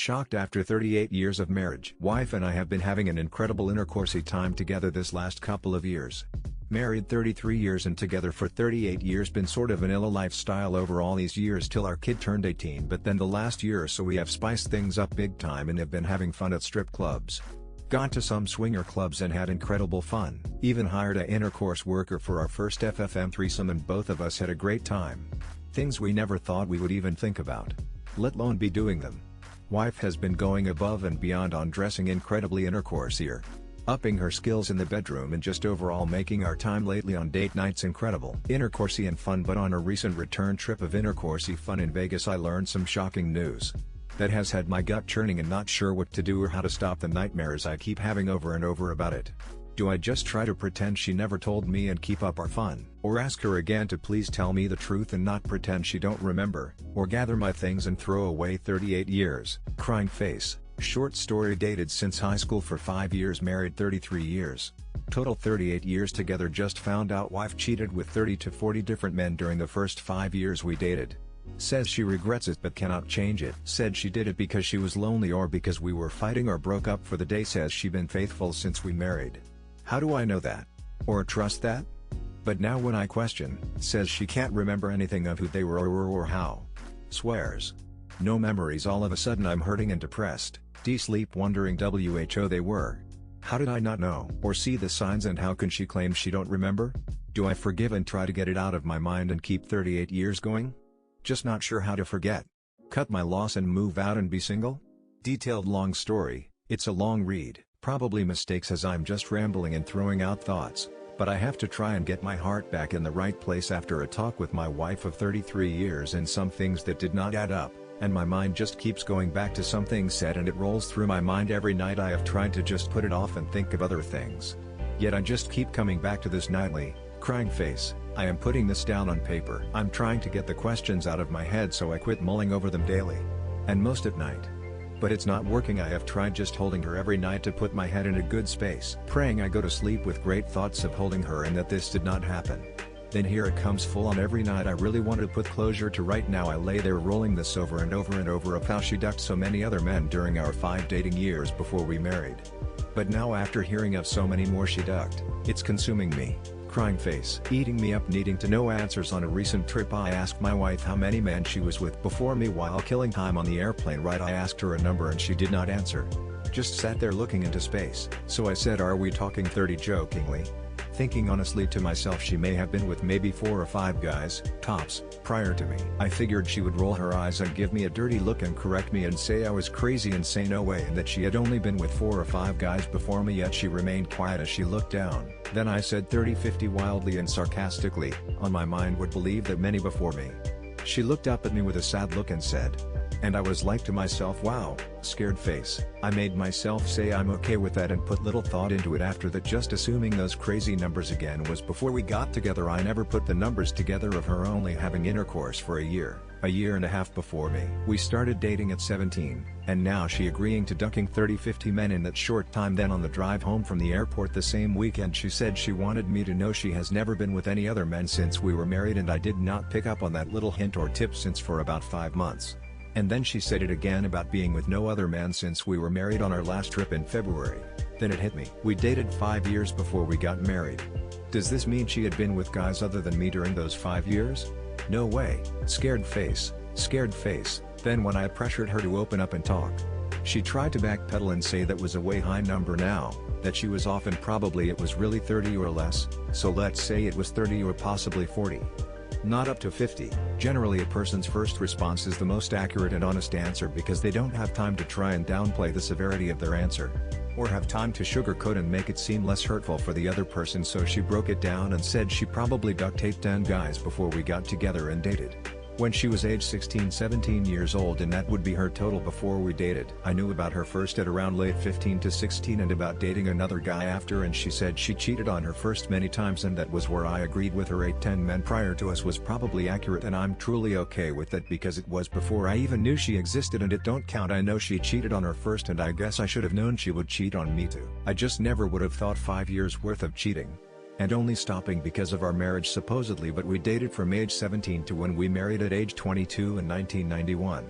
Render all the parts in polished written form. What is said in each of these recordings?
Shocked after 38 years of marriage. Wife and I have been having an incredible intercoursey time together this last couple of years. Married 33 years and together for 38 years, been sort of vanilla lifestyle over all these years till our kid turned 18, but then the last year or so we have spiced things up big time and have been having fun at strip clubs. Gone to some swinger clubs and had incredible fun. Even hired a intercourse worker for our first FFM threesome and both of us had a great time. Things we never thought we would even think about, let alone be doing them. Wife has been going above and beyond on dressing incredibly intercoursier, upping her skills in the bedroom and just overall making our time lately on date nights incredible. Intercoursey and fun. But on a recent return trip of intercoursey fun in Vegas, I learned some shocking news that has had my gut churning and not sure what to do or how to stop the nightmares I keep having over and over about it. Do I just try to pretend she never told me and keep up our fun? Or ask her again to please tell me the truth and not pretend she don't remember? Or gather my things and throw away 38 years? Crying face. Short story. Dated since high school for 5 years, married 33 years. Total 38 years together. Just found out wife cheated with 30 to 40 different men during the first 5 years we dated. Says she regrets it but cannot change it. Said she did it because she was lonely or because we were fighting or broke up for the day. Says she been faithful since we married. How do I know that? Or trust that? But now when I question, says she can't remember anything of who they were or how. Swears. No memories. All of a sudden I'm hurting and depressed. Sleep wondering who they were. How did I not know or see the signs, and how can she claim she don't remember? Do I forgive and try to get it out of my mind and keep 38 years going? Just not sure how to forget. Cut my loss and move out and be single? Detailed long story. It's a long read. Probably mistakes as I'm just rambling and throwing out thoughts, but I have to try and get my heart back in the right place after a talk with my wife of 33 years and some things that did not add up, and my mind just keeps going back to some things said and it rolls through my mind every night. I have tried to just put it off and think of other things. Yet I just keep coming back to this nightly, crying face. I am putting this down on paper. I'm trying to get the questions out of my head so I quit mulling over them daily. And most at night. But it's not working. I have tried just holding her every night to put my head in a good space. Praying I go to sleep with great thoughts of holding her and that this did not happen. Then here it comes full on every night. I really want to put closure to. Right now I lay there rolling this over and over and over of how she ducked so many other men during our 5 dating years before we married. But now after hearing of so many more she ducked, it's consuming me. Crying face. Eating me up. Needing to know answers. On a recent trip I asked my wife how many men she was with before me while killing time on the airplane ride. I asked her a number and she did not answer. Just sat there looking into space. So I said, "Are we talking 30?" jokingly. Thinking honestly to myself she may have been with maybe 4 or 5 guys, tops, prior to me. I figured she would roll her eyes and give me a dirty look and correct me and say I was crazy and say no way and that she had only been with 4 or 5 guys before me, yet she remained quiet as she looked down. Then I said 30, 50 wildly and sarcastically, on my mind would believe that many before me. She looked up at me with a sad look and said, and I was like to myself, wow, scared face. I made myself say I'm okay with that and put little thought into it after that, just assuming those crazy numbers again was before we got together. I never put the numbers together of her only having intercourse for a year and a half before me. We started dating at 17, and now she agreeing to ducking 30-50 men in that short time. Then on the drive home from the airport the same weekend she said she wanted me to know she has never been with any other men since we were married, and I did not pick up on that little hint or tip since for about 5 months. And then she said it again about being with no other man since we were married on our last trip in February. Then it hit me. We dated 5 years before we got married. Does this mean she had been with guys other than me during those 5 years? No way. Scared face. Scared face. Then when I pressured her to open up and talk, she tried to backpedal and say that was a way high number now, that she was off and probably it was really 30 or less, so let's say it was 30 or possibly 40. Not up to 50. Generally a person's first response is the most accurate and honest answer because they don't have time to try and downplay the severity of their answer, or have time to sugarcoat and make it seem less hurtful for the other person. So she broke it down and said she probably duct taped 10 guys before we got together and dated. When she was age 16, 17 years old, and that would be her total before we dated. I knew about her first at around late 15 to 16 and about dating another guy after, and she said she cheated on her first many times, and that was where I agreed with her. 8-10 men prior to us was probably accurate, and I'm truly okay with that because it was before I even knew she existed and it don't count. I know she cheated on her first, and I guess I should have known she would cheat on me too. I just never would have thought 5 years worth of cheating. And only stopping because of our marriage supposedly, but we dated from age 17 to when we married at age 22 in 1991.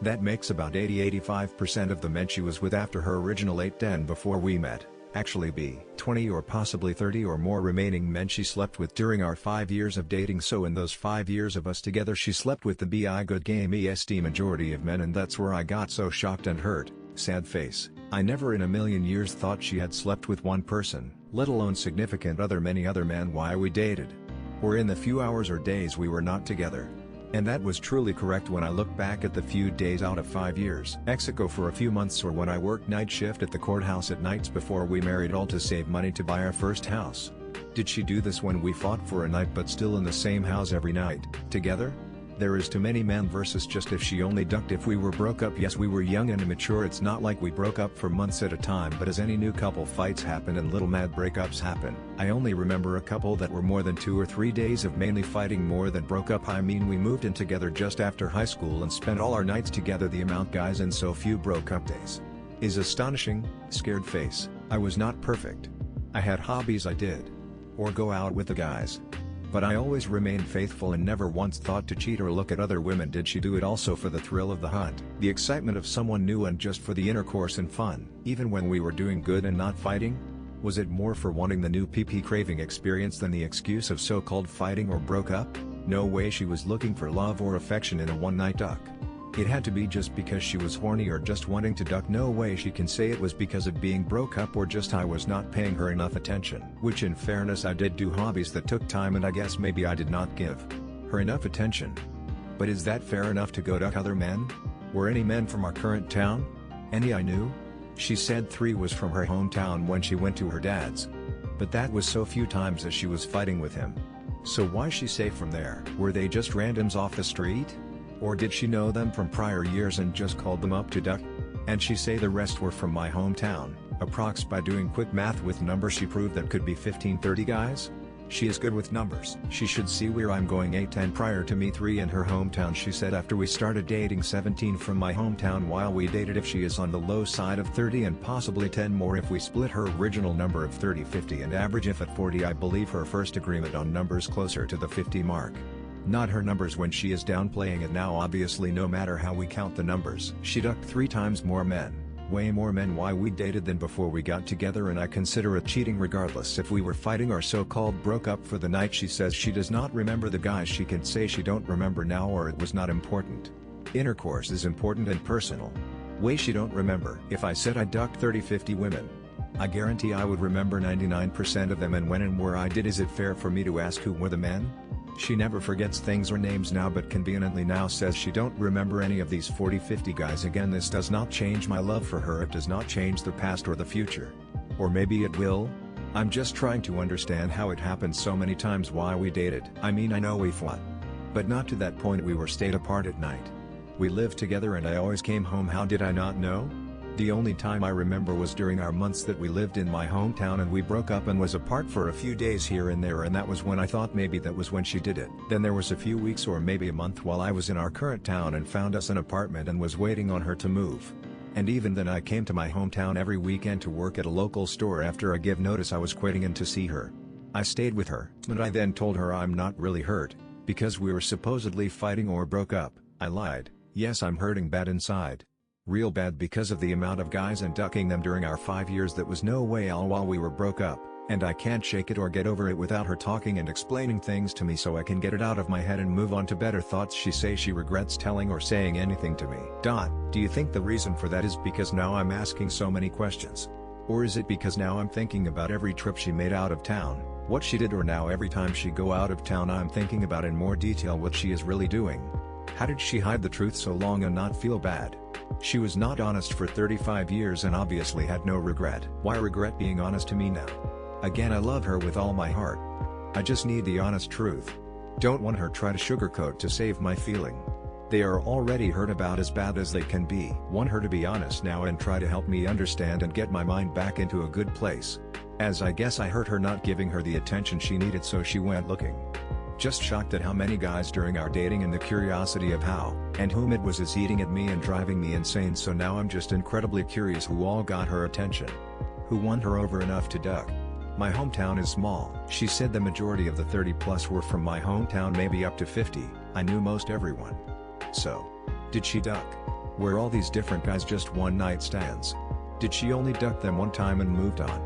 That makes about 80–85% of the men she was with after her original 8–10 before we met, actually be 20 or possibly 30 or more remaining men she slept with during our 5 years of dating. So in those 5 years of us together she slept with the bi good game est majority of men, and that's where I got so shocked and hurt. Sad face. I never in a million years thought she had slept with one person, let alone significant other many other men while we dated. Or in the few hours or days we were not together. And that was truly correct when I look back at the few days out of 5 years. Mexico for a few months, or when I worked night shift at the courthouse at nights before we married, all to save money to buy our first house. Did she do this when we fought for a night but still in the same house every night, together? There is too many men versus just if she only ducked if we were broke up. Yes, we were young and immature. It's not like we broke up for months at a time, but as any new couple, fights happen and little mad breakups happen. I only remember a couple that were more than 2 or 3 days of mainly fighting more than broke up. I mean, we moved in together just after high school and spent all our nights together. The amount guys and so few broke up days is astonishing. Scared face. I was not perfect. I had hobbies I did. Or go out with the guys. But I always remained faithful and never once thought to cheat or look at other women. Did she do it also for the thrill of the hunt, the excitement of someone new, and just for the intercourse and fun? Even when we were doing good and not fighting? Was it more for wanting the new PP craving experience than the excuse of so-called fighting or broke up? No way she was looking for love or affection in a one-night duck. It had to be just because she was horny or just wanting to duck. No way she can say it was because of being broke up or just I was not paying her enough attention. Which in fairness I did do hobbies that took time, and I guess maybe I did not give her enough attention. But is that fair enough to go duck other men? Were any men from our current town? Any I knew? She said 3 was from her hometown when she went to her dad's. But that was so few times as she was fighting with him. So why she say from there? Were they just randoms off the street? Or did she know them from prior years and just called them up to duck? And she say the rest were from my hometown. Approx by doing quick math with numbers she proved that could be 15–30 guys? She is good with numbers. She should see where I'm going. 8–10 prior to me, 3 in her hometown. She said after we started dating 17 from my hometown while we dated. If she is on the low side of 30 and possibly 10 more if we split her original number of 30–50 and average if at 40. I believe her first agreement on numbers closer to the 50 mark. Not her numbers when she is downplaying it now. Obviously no matter how we count the numbers, she ducked 3 times more men. Way more men while we dated than before we got together, and I consider it cheating regardless if we were fighting or so-called broke up for the night. She says she does not remember the guys. She can say she don't remember now or it was not important. Intercourse is important and personal. Way she don't remember. If I said I ducked 30–50 women, I guarantee I would remember 99% of them and when and where I did. Is it fair for me to ask who were the men? She never forgets things or names now, but conveniently now says she don't remember any of these 40–50 guys. Again, this does not change my love for her. It does not change the past or the future. Or maybe it will? I'm just trying to understand how it happened so many times while we dated. I mean, I know we fought. But not to that point. We were stayed apart at night. We lived together and I always came home. How did I not know? The only time I remember was during our months that we lived in my hometown and we broke up and was apart for a few days here and there, and that was when I thought maybe that was when she did it. Then there was a few weeks or maybe a month while I was in our current town and found us an apartment and was waiting on her to move. And even then I came to my hometown every weekend to work at a local store after I gave notice I was quitting and to see her. I stayed with her, but I then told her I'm not really hurt, because we were supposedly fighting or broke up. I lied. Yes, I'm hurting bad inside. Real bad because of the amount of guys and ducking them during our 5 years. That was no way all while we were broke up, and I can't shake it or get over it without her talking and explaining things to me so I can get it out of my head and move on to better thoughts. She says she regrets telling or saying anything to me. Do you think the reason for that is because now I'm asking so many questions? Or is it because now I'm thinking about every trip she made out of town, what she did, or now every time she go out of town I'm thinking about in more detail what she is really doing? How did she hide the truth so long and not feel bad? She was not honest for 35 years and obviously had no regret. Why regret being honest to me now? Again, I love her with all my heart. I just need the honest truth. Don't want her try to sugarcoat to save my feeling. They are already hurt about as bad as they can be. Want her to be honest now and try to help me understand and get my mind back into a good place. As I guess I hurt her not giving her the attention she needed, so she went looking. Just shocked at how many guys during our dating and the curiosity of how and whom it was is eating at me and driving me insane. So now I'm just incredibly curious who all got her attention. Who won her over enough to duck. My hometown is small. She said the majority of the 30 plus were from my hometown, maybe up to 50. I knew most everyone. So, did she duck? Were all these different guys just one-night stands? Did she only duck them one time and moved on?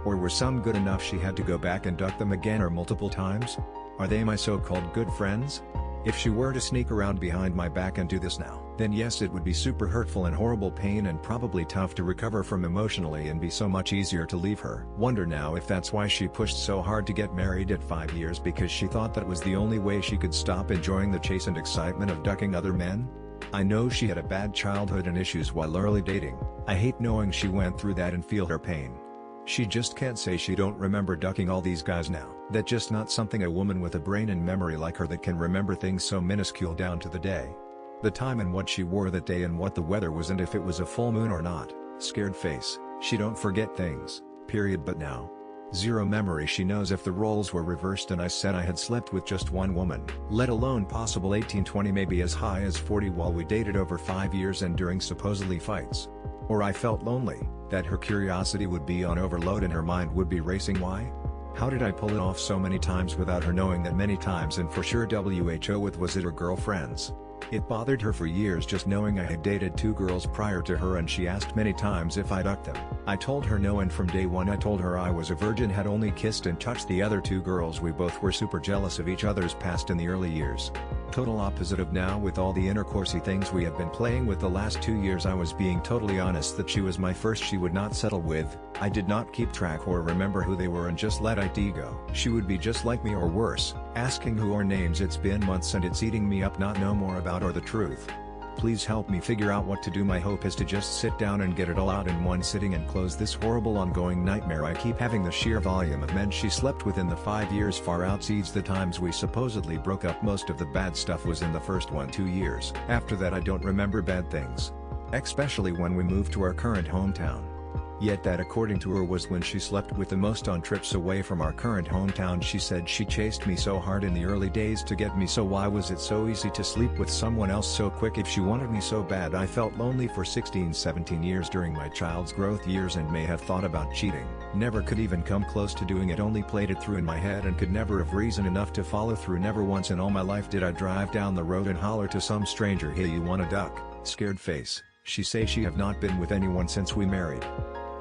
Or were some good enough she had to go back and duck them again or multiple times? Are they my so-called good friends? If she were to sneak around behind my back and do this now, then yes, it would be super hurtful and horrible pain and probably tough to recover from emotionally and be so much easier to leave her. Wonder now if that's why she pushed so hard to get married at 5 years, because she thought that was the only way she could stop enjoying the chase and excitement of ducking other men? I know she had a bad childhood and issues while early dating. I hate knowing she went through that and feel her pain. She just can't say she don't remember ducking all these guys now. That's just not something a woman with a brain and memory like her that can remember things so minuscule down to the day. The time and what she wore that day and what the weather was and if it was a full moon or not. Scared face. She don't forget things, period. But now, zero memory. She knows if the roles were reversed and I said I had slept with just one woman, let alone possible 18, 20, maybe as high as 40 while we dated over 5 years and during supposedly fights. Or I felt lonely, that her curiosity would be on overload and her mind would be racing. Why? How did I pull it off so many times without her knowing that many times, and for sure WHO with was it her girlfriends? It bothered her for years just knowing I had dated 2 girls prior to her, and she asked many times if I ducked them. I told her no, and from day one I told her I was a virgin, had only kissed and touched the other 2 girls. We both were super jealous of each other's past in the early years. Total opposite of now with all the intercoursey things we have been playing with the last 2 years. I was being totally honest that she was my first she would not settle with. I did not keep track or remember who they were and just let it go. She would be just like me or worse, asking who or names. It's been months and it's eating me up not know more about or the truth. Please help me figure out what to do. My hope is to just sit down and get it all out in one sitting and close this horrible ongoing nightmare I keep having. The sheer volume of men she slept with in the 5 years far outseeds the times we supposedly broke up. Most of the bad stuff was in the first 1-2 years. After that I don't remember bad things. Especially when we moved to our current hometown. Yet that, according to her, was when she slept with the most on trips away from our current hometown. She said she chased me so hard in the early days to get me, so why was it so easy to sleep with someone else so quick? If she wanted me so bad, I felt lonely for 16-17 years during my child's growth years and may have thought about cheating. Never could even come close to doing it, only played it through in my head and could never have reason enough to follow through. Never once in all my life did I drive down the road and holler to some stranger, "Hey, you wanna duck?" Scared face. She say she have not been with anyone since we married.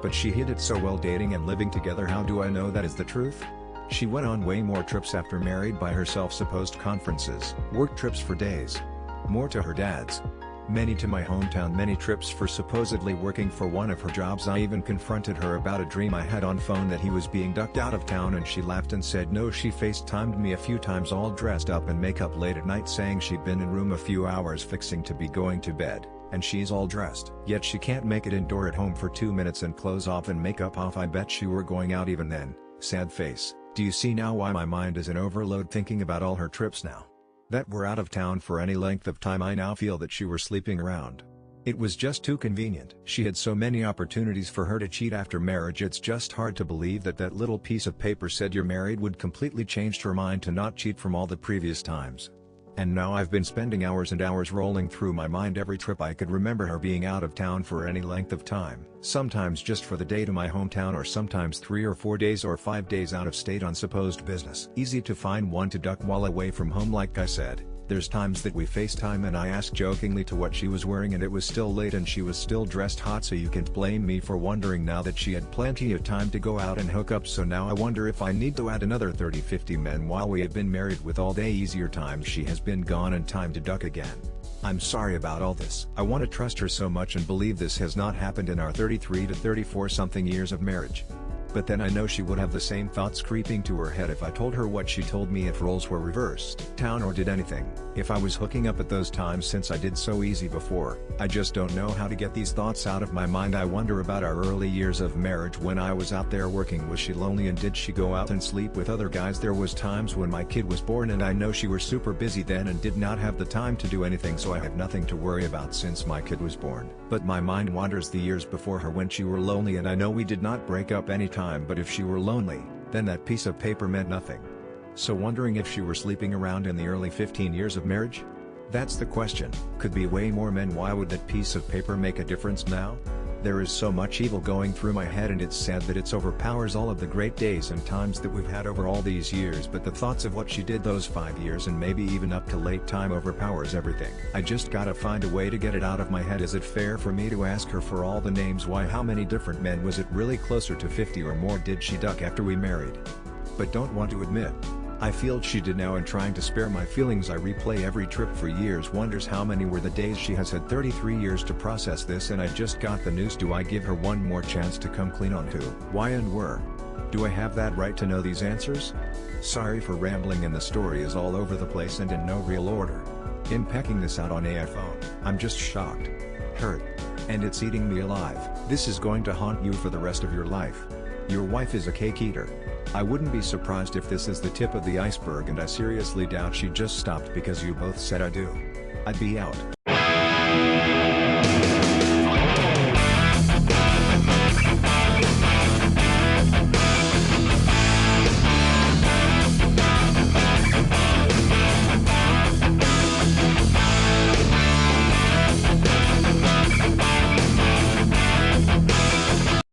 But she hid it so well dating and living together. How do I know that is the truth? She went on way more trips after married by herself, supposed conferences, work trips for days. More to her dad's. Many to my hometown, many trips for supposedly working for one of her jobs. I even confronted her about a dream I had on phone that he was being ducked out of town, and she laughed and said no. She FaceTimed me a few times all dressed up and makeup late at night, saying she'd been in room a few hours fixing to be going to bed, and she's all dressed. Yet she can't make it indoor at home for 2 minutes and clothes off and makeup off. I bet she were going out even then. Sad face. Do you see now why my mind is in overload thinking about all her trips now? That we're out of town for any length of time. I now feel that she were sleeping around. It was just too convenient. She had so many opportunities for her to cheat after marriage. It's just hard to believe that that little piece of paper said you're married would completely changed her mind to not cheat from all the previous times. And now I've been spending hours and hours rolling through my mind every trip I could remember her being out of town for any length of time. Sometimes just for the day to my hometown, or sometimes 3 or 4 days or 5 days out of state on supposed business. Easy to find one to duck while away from home. Like I said, there's times that we FaceTime and I asked jokingly to what she was wearing, and it was still late and she was still dressed hot, so you can't blame me for wondering now that she had plenty of time to go out and hook up. So now I wonder if I need to add another 30-50 men while we have been married. With all day easier times she has been gone and time to duck again. I'm sorry about all this. I want to trust her so much and believe this has not happened in our 33 to 34 something years of marriage. But then I know she would have the same thoughts creeping to her head if I told her what she told me, if roles were reversed, town, or did anything, if I was hooking up at those times, since I did so easy before. I just don't know how to get these thoughts out of my mind. I wonder about our early years of marriage when I was out there working. Was she lonely, and did she go out and sleep with other guys? There was times when my kid was born, and I know she was super busy then and did not have the time to do anything, so I have nothing to worry about since my kid was born. But my mind wanders the years before her when she were lonely, and I know we did not break up any time. But if she were lonely, then that piece of paper meant nothing. So wondering if she were sleeping around in the early 15 years of marriage? That's the question. Could be way more men. Why would that piece of paper make a difference now? There is so much evil going through my head, and it's sad that it overpowers all of the great days and times that we've had over all these years, but the thoughts of what she did those 5 years and maybe even up to late time overpowers everything. I just gotta find a way to get it out of my head. Is it fair for me to ask her for all the names? Why, how many different men? Was it really closer to 50 or more? Did she duck after we married? But don't want to admit. I feel she did now, and trying to spare my feelings I replay every trip for years, wonders how many were the days. She has had 33 years to process this, and I just got the news. Do I give her one more chance to come clean on who, why and where? Do I have that right to know these answers? Sorry for rambling, and the story is all over the place and in no real order. In pecking this out on a phone, I'm just shocked, hurt, and it's eating me alive. This is going to haunt you for the rest of your life. Your wife is a cake eater. I wouldn't be surprised if this is the tip of the iceberg, and I seriously doubt she just stopped because you both said I do. I'd be out.